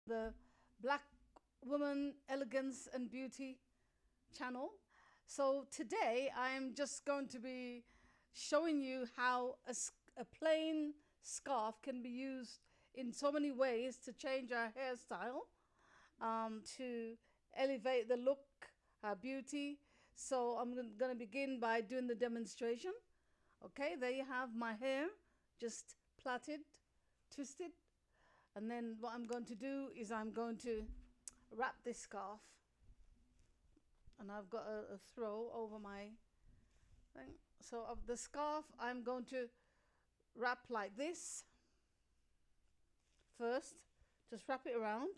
the Black Woman Elegance and Beauty channel. So today I'm just going to be showing you how a plain scarf can be used in so many ways to change our hairstyle, to elevate the look, our beauty. So I'm going to begin by doing the demonstration. Okay, there you have my hair, just plaited, twisted. And then what I'm going to do is I'm going to wrap this scarf, and I've got a throw over my thing. So of the scarf, I'm going to wrap like this first. Just wrap it around.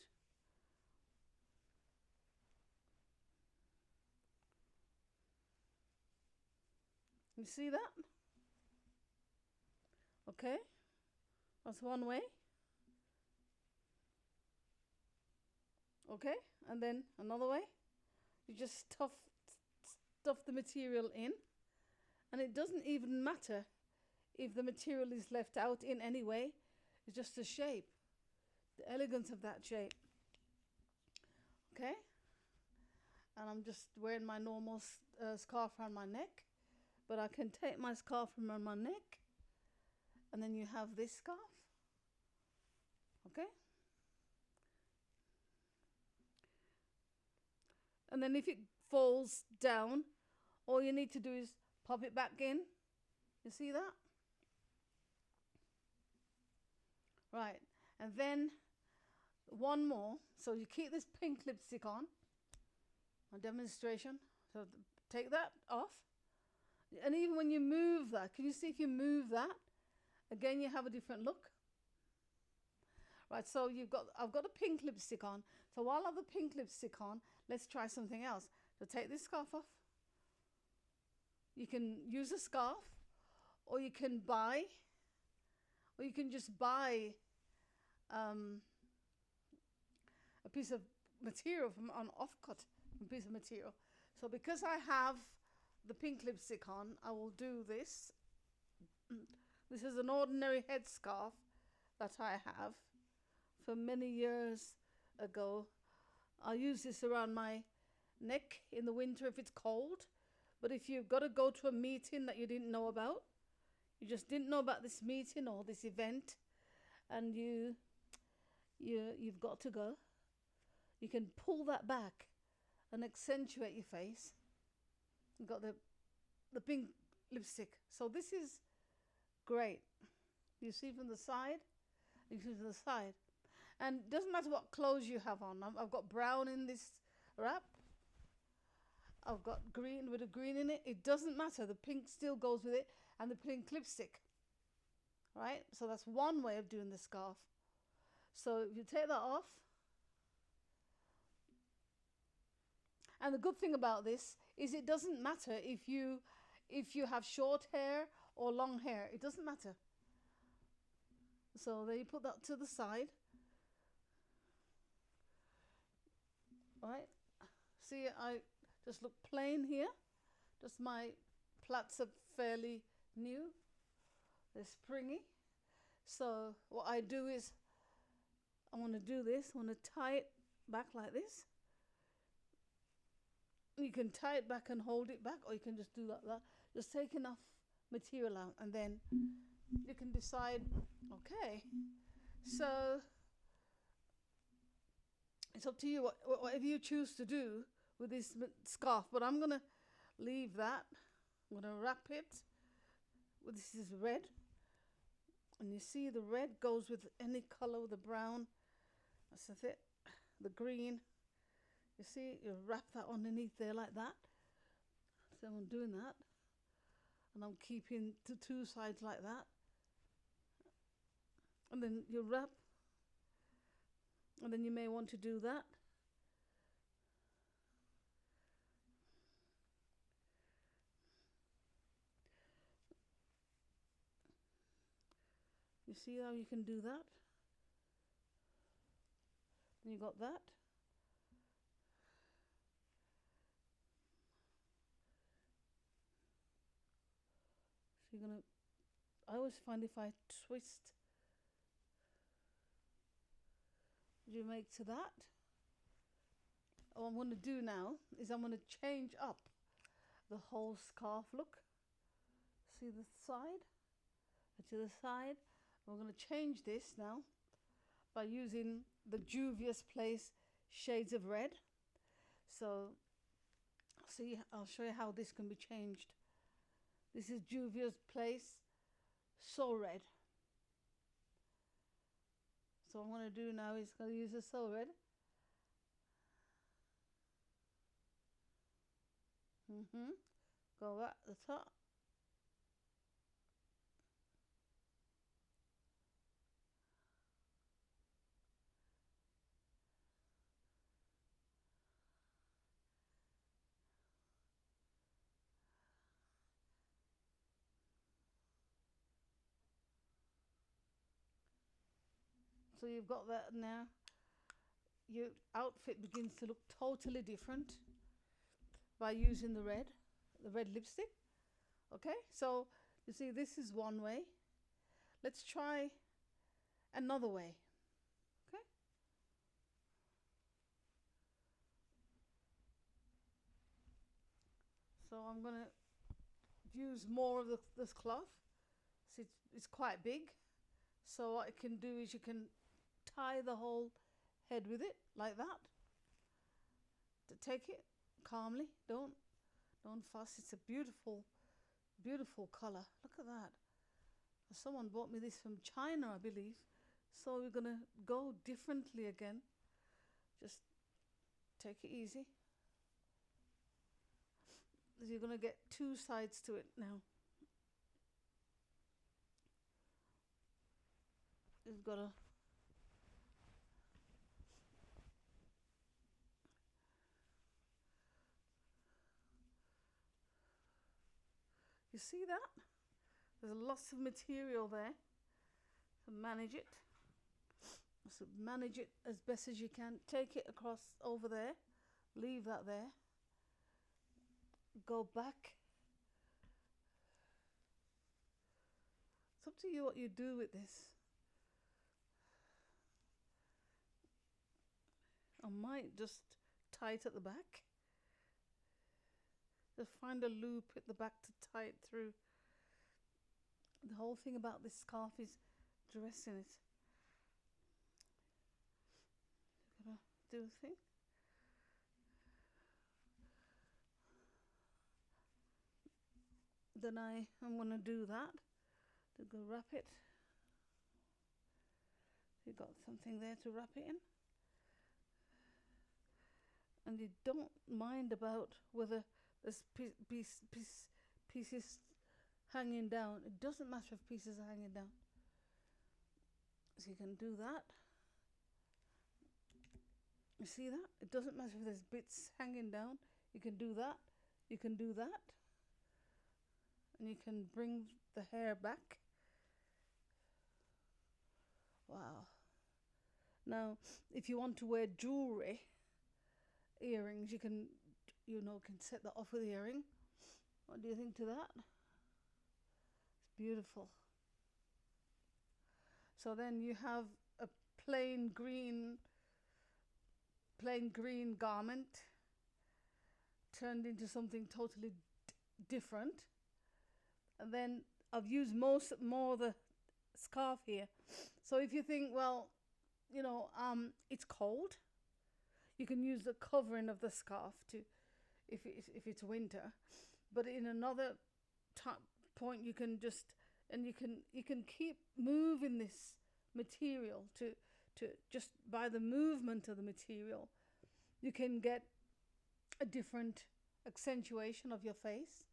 You see that? Okay, that's one way. Okay, and then another way. You just stuff the material in, and it doesn't even matter if the material is left out in any way. It's just the shape, the elegance of that shape. Okay, and I'm just wearing my normal scarf around my neck, but I can take my scarf from around my neck, and then you have this scarf. Okay, and then if it falls down, all you need to do is pop it back in. You see that? Right, and then one more. So you keep this pink lipstick on demonstration. So take that off, and even when you move that, can you see if you move that, again you have a different look. Right, so I've got a pink lipstick on. So while I have the pink lipstick on, let's try something else. So take this scarf off. You can use a scarf, or you can just buy a piece of material from an offcut, a piece of material. So because I have the pink lipstick on, I will do this. This is an ordinary headscarf that I have for many years ago. I use this around my neck in the winter if it's cold. But if you've got to go to a meeting that you didn't know about, you just didn't know about this meeting or this event, and you've got to go, you can pull that back and accentuate your face. You've got the pink lipstick. So this is great. You see from the side, you see from the side. And it doesn't matter what clothes you have on. I've got brown in this wrap. I've got green with a green in it. It doesn't matter. The pink still goes with it, and the pink lipstick. Right? So that's one way of doing the scarf. So if you take that off, and the good thing about this is it doesn't matter if you have short hair or long hair. It doesn't matter. So there, you put that to the side. Right? See, I just look plain here. Just my plaits are fairly new. They're springy. So what I do is, I want to do this. I want to tie it back like this. You can tie it back and hold it back, or you can just do like that. Just take enough material out, and then you can decide, okay, so it's up to you, whatever you choose to do with this scarf. But I'm going to leave that. I'm going to wrap it. This is red. And you see the red goes with any color, the brown. That's it. The green. You see, you wrap that underneath there like that. So I'm doing that. And I'm keeping the two sides like that. And then you wrap. And then you may want to do that. You see how you can do that? And you got that. So you're gonna, I always find if I twist you make to that. What I'm going to do now is I'm going to change up the whole scarf look. See the side? To the side. We're going to change this now by using the Juvia's Place shades of red. So, see, I'll show you how this can be changed. This is Juvia's Place So Red. So what I'm going to do now is going to use the So Red. Go at the top. So you've got that now. Your outfit begins to look totally different by using the red lipstick. Okay, so you see this is one way. Let's try another way. Okay. So I'm going to use more of this cloth. See, it's quite big. So what you can do is you can tie the whole head with it like that. To take it calmly. Don't fuss. It's a beautiful, beautiful color. Look at that. Someone bought me this from China, I believe. So we're gonna go differently again. Just take it easy. You're gonna get two sides to it now. You've got to you see that? There's lots of material there to manage it. So manage it as best as you can. Take it across over there. Leave that there. Go back. It's up to you what you do with this. I might just tie it at the back. Just find a loop at the back to tie it through. The whole thing about this scarf is dressing it. Gotta do a thing. Then I'm gonna do that. To go wrap it. You got something there to wrap it in. And you don't mind about whether there's pieces hanging down. It doesn't matter if pieces are hanging down. So you can do that. You see that? It doesn't matter if there's bits hanging down. You can do that. You can do that. And you can bring the hair back. Wow. Now, if you want to wear jewelry, earrings, you can set that off with the earring. What do you think to that? It's beautiful. So then you have a plain green garment turned into something totally different. And then I've used more the scarf here. So if you think, well, it's cold, you can use the covering of the scarf to, if it's winter. But in another point, you can just, and you can keep moving this material to just by the movement of the material, you can get a different accentuation of your face.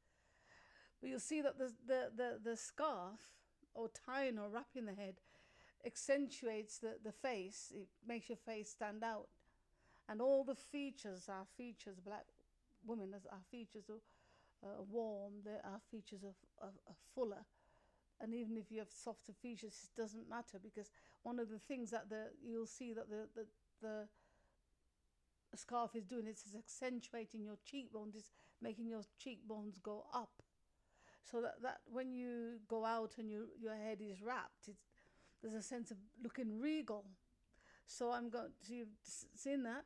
But you'll see that the scarf or tying or wrapping the head accentuates the face. It makes your face stand out. And all the features, our features, black women, our features are warm, our features are fuller. And even if you have softer features, it doesn't matter, because one of the things that you'll see that the scarf is doing, it's accentuating your cheekbones, it's making your cheekbones go up. So that when you go out and your head is wrapped, there's a sense of looking regal. So I'm going to, you've seen that,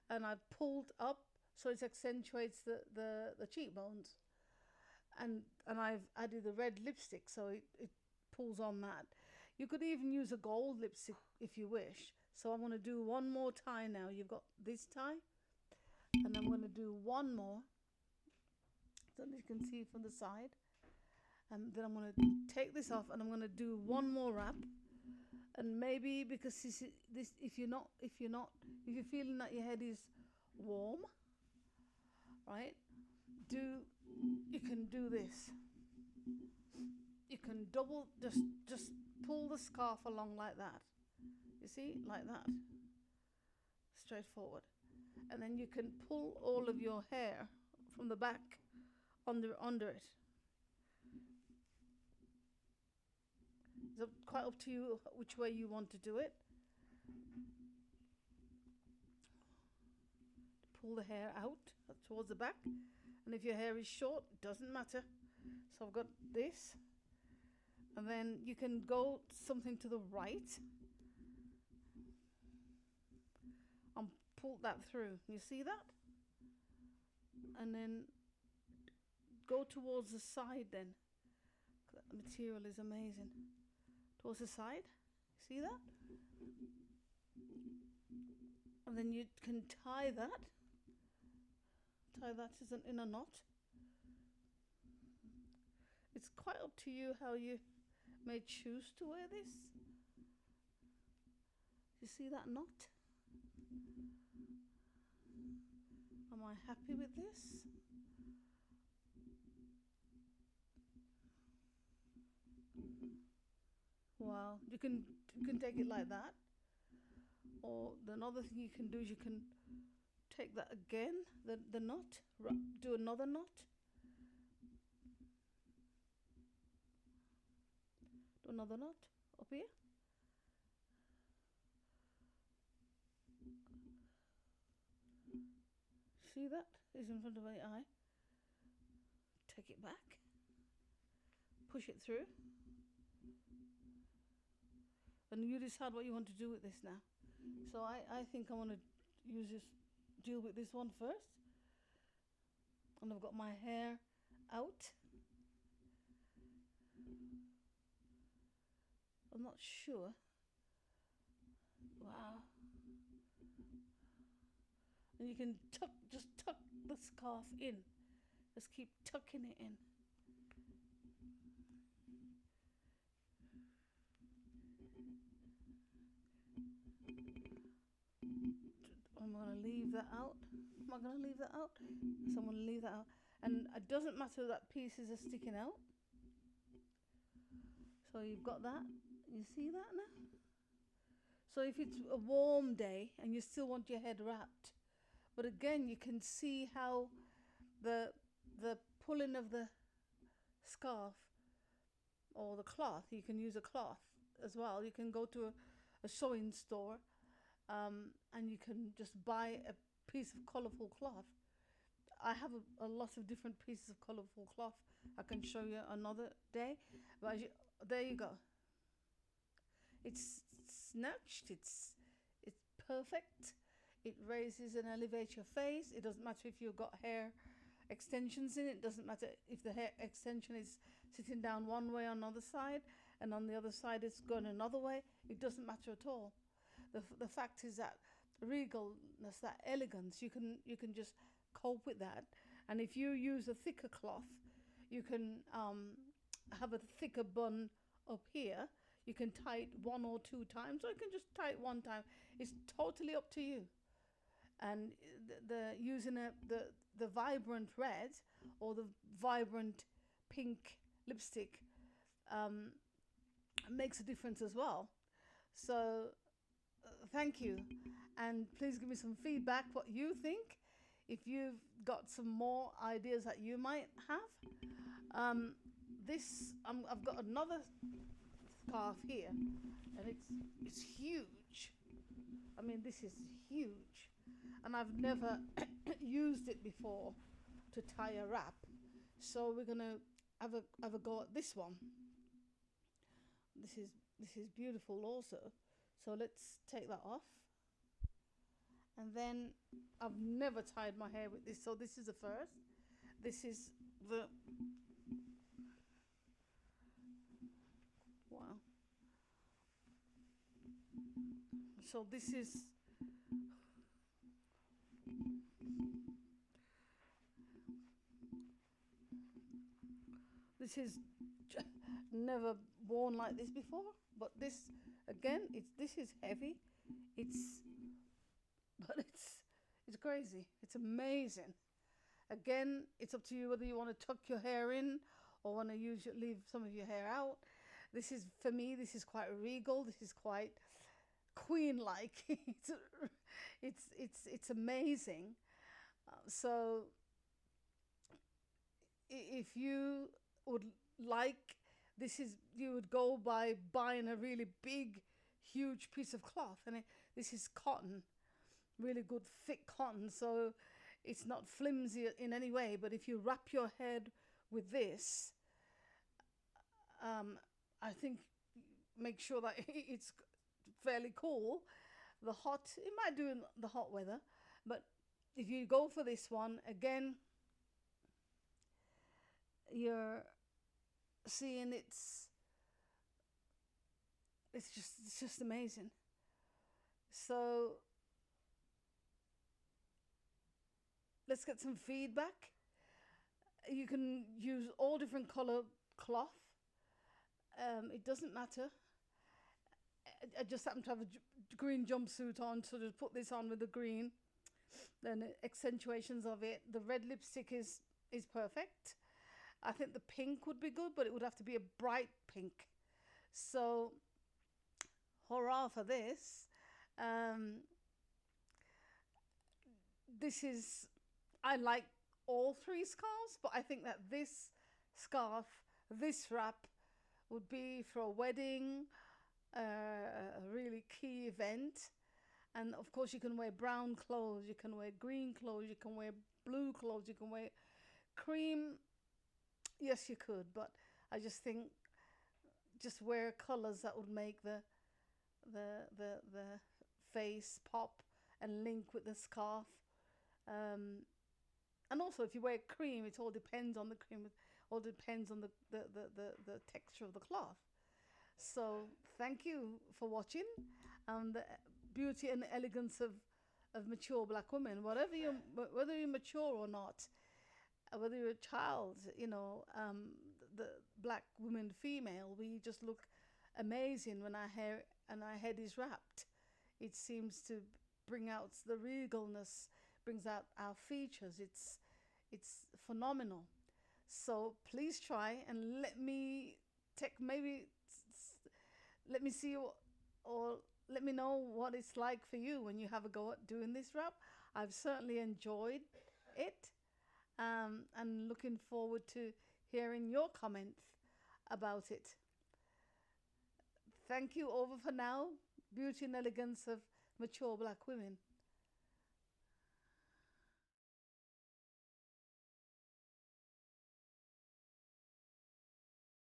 and I've pulled up so it accentuates the cheekbones, and I've added the red lipstick so it pulls on that. You could even use a gold lipstick if you wish. So I'm going to do one more tie now. You've got this tie, and I'm going to do one more so you can see from the side. And then I'm going to take this off, and I'm going to do one more wrap. And maybe because this if you're feeling that your head is warm, right? You can do this. You can double just pull the scarf along like that. You see, like that. Straight forward. And then you can pull all of your hair from the back under it. It's quite up to you which way you want to do it. Pull the hair out towards the back. And if your hair is short, it doesn't matter. So I've got this. And then you can go something to the right and pull that through. You see that? And then go towards the side then. That material is amazing. Towards the side. See that? And then you can tie that. Tie that in a knot. It's quite up to you how you may choose to wear this. You see that knot? Am I happy with this? Wow, you can take it like that. Or another thing you can do is you can take that again, the knot, do another knot. Do another knot up here. See that? It's in front of my eye. Take it back. Push it through. And you decide what you want to do with this now. So I think I want to deal with this one first. And I've got my hair out. I'm not sure. Wow. And you can just tuck the scarf in. Just keep tucking it in. I'm going to leave that out. Am I going to leave that out? So I'm going to leave that out. And it doesn't matter that pieces are sticking out. So you've got that. You see that now? So if it's a warm day and you still want your head wrapped, but again you can see how the pulling of the scarf or the cloth, you can use a cloth as well. You can go to a sewing store and you can just buy a piece of colourful cloth. I have a lot of different pieces of colourful cloth. I can show you another day. But there you go. It's snatched. It's perfect. It raises and elevates your face. It doesn't matter if you've got hair extensions in it. It doesn't matter if the hair extension is sitting down one way on the other side and on the other side it's going another way. It doesn't matter at all. The fact is that regalness, that elegance, you can just cope with that. And if you use a thicker cloth, you can have a thicker bun up here. You can tie it 1 or 2 times, or you can just tie it 1 time. It's totally up to you. And using the vibrant red or the vibrant pink lipstick makes a difference as well. So thank you, and please give me some feedback what you think. If you've got some more ideas that you might have. I've got another scarf here, and it's huge. I mean, this is huge, and I've never used it before to tie a wrap. So we're gonna have a go at this one. This is beautiful also. So let's take that off. And then I've never tied my hair with this, so this is the first. This is the, wow. So this is never worn like this before, but this again, this is heavy. It's but it's crazy. It's amazing. Again, it's up to you whether you want to tuck your hair in or want to leave some of your hair out. This is, for me, this is quite regal. This is quite queen-like. It's amazing. So if you would like, this is, you would go by buying a really big, huge piece of cloth, and this is cotton, really good thick cotton, so it's not flimsy in any way. But if you wrap your head with this, I think make sure that it's fairly cool. It might do in the hot weather, but if you go for this one, again, you're seeing it's just amazing. So let's get some feedback. You can use all different color cloth. It doesn't matter. I just happen to have a green jumpsuit on, so just put this on with the green. Then accentuations of it. The red lipstick is perfect. I think the pink would be good, but it would have to be a bright pink. So, hurrah for this. This is, I like all three scarves, but I think that this scarf, this wrap, would be for a wedding, a really key event. And of course, you can wear brown clothes, you can wear green clothes, you can wear blue clothes, you can wear cream. Yes, you could, but I just think just wear colors that would make the face pop and link with the scarf. And also, if you wear cream, it all depends on the cream. It all depends on the texture of the cloth. So thank you for watching. The beauty and elegance of mature black women. Whether you're mature or not, whether you're a child, the black woman, female, we just look amazing when our hair and our head is wrapped. It seems to bring out the regalness, brings out our features. It's phenomenal. So please try and let me see or let me know what it's like for you when you have a go at doing this wrap. I've certainly enjoyed it, and looking forward to hearing your comments about it. Thank you. Over for now. Beauty and elegance of mature black women.